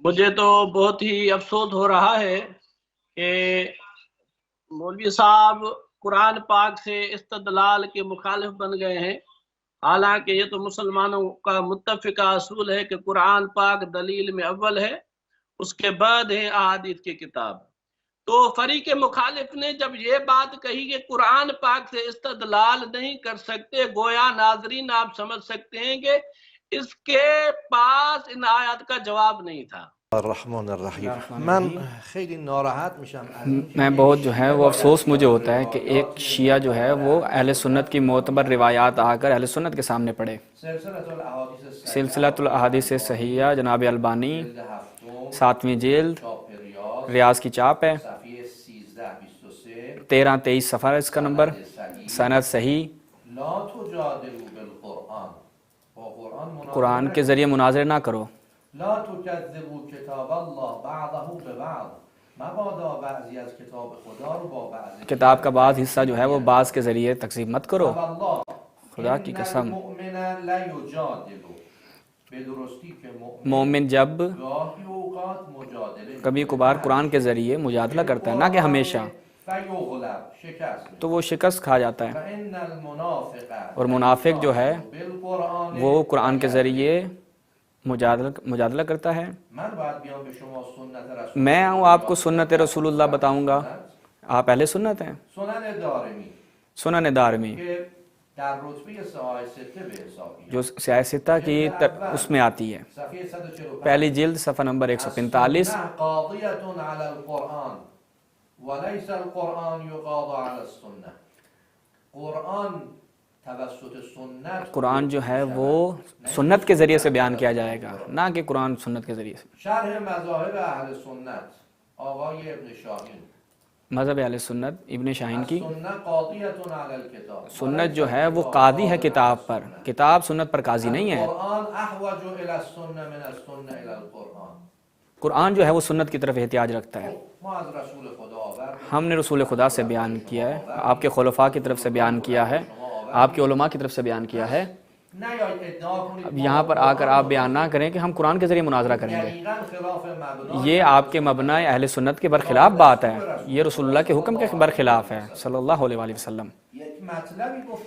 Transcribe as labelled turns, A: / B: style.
A: مجھے تو بہت ہی افسوس ہو رہا ہے کہ مولوی صاحب قرآن پاک سے استدلال کے مخالف بن گئے ہیں، حالانکہ یہ تو مسلمانوں کا متفقہ اصول ہے کہ قرآن پاک دلیل میں اول ہے، اس کے بعد ہے احادیث کی کتاب۔ تو فریق مخالف نے جب یہ بات کہی کہ قرآن پاک سے استدلال نہیں کر سکتے، گویا ناظرین آپ سمجھ سکتے ہیں کہ اس کے پاس ان آیات کا جواب نہیں تھا۔
B: الرحمن الرحیم۔ من خیلی ناراحت میشم
C: میں بہت جو ہے وہ افسوس مجھے ہوتا ہے کہ ایک شیعہ جو ہے وہ اہل سنت کی معتبر روایات آ کر اہل سنت کے سامنے پڑھے۔ سلسلۃ الاحادیث صحیحہ جناب البانی 7ویں جلد ریاض کی چاپ ہے، 13-23 صفحہ اس کا نمبر، سند صحیح۔ قرآن کے ذریعے مناظرے نہ کرو،
B: لا تکذبوا کتاب اللہ بعضه ببعض، مبادا بعضی از کتاب خدا رو با بعضی
C: کتاب کا بعض حصہ جو ہے وہ بعض کے ذریعے تکذیب مت کرو۔ خدا کی قسم،
B: المؤمن لا یجادل، بے درستی کہ
C: مومن جب
B: گاہی اوقات مجادلے
C: کبھی کبھار قرآن کے ذریعے مجادلہ کرتا ہے، نہ کہ ہمیشہ،
B: فیغلب، شکست،
C: تو وہ شکست کھا جاتا ہے۔
B: فإن المنافق،
C: اور منافق جو ہے
B: بالقرآن،
C: وہ قرآن کے ذریعے مجادلہ کرتا ہے۔
B: من باید بیام به شما سنت رسول
C: میں ہوں آپ کو سنت رسول اللہ بتاؤں گا، آپ اہل سنت ہیں۔
B: سنن دارمی
C: سنن دارمی
B: کہ در رتبه سیاہ سته به حساب میاد،
C: جو سیاہ ستہ کی اس میں آتی ہے،
B: صفحه 145،
C: پہلی جلد صفحہ نمبر 145۔
B: السنة قاضية على القرآن وليس القرآن يقاضى على السنة، قرآن توسط سنت،
C: قرآن جو ہے وہ سنت کے ذریعے سے بیان کیا جائے گا، نہ کہ قرآن سنت کے ذریعے سے۔
B: شرح مذاهب اهل سنت آقای ابن شاهین،
C: مذہب اہل سنت ابن شاہین کی،
B: السنة قاضية على الكتاب،
C: سنت جو ہے وہ قاضی ہے کتاب پر، کتاب سنت پر قاضی نہیں ہے۔
B: القرآن احوج الى السنة من السنة الى القرآن،
C: قرآن جو ہے وہ سنت کی طرف احتیاج رکھتا ہے۔
B: ما از رسول خدا آوردیم،
C: ہم نے رسول خدا سے بیان کیا ہے، آپ کے خلفاء کی طرف سے بیان کیا ہے، آپ کے علماء کی طرف سے بیان کیا ہے۔
B: نیاید ادعا کنید
C: اب یہاں پر آ کر آپ بیان نہ کریں کہ ہم قرآن کے ذریعے مناظرہ کریں گے،
B: دقیقاً خلاف مبنای
C: یہ آپ کے مبنی اہل سنت کے برخلاف بات ہے، یہ رسول اللہ کے حکم کے برخلاف ہے صلی اللہ علیہ وسلم۔
B: یک مطلبی گفتم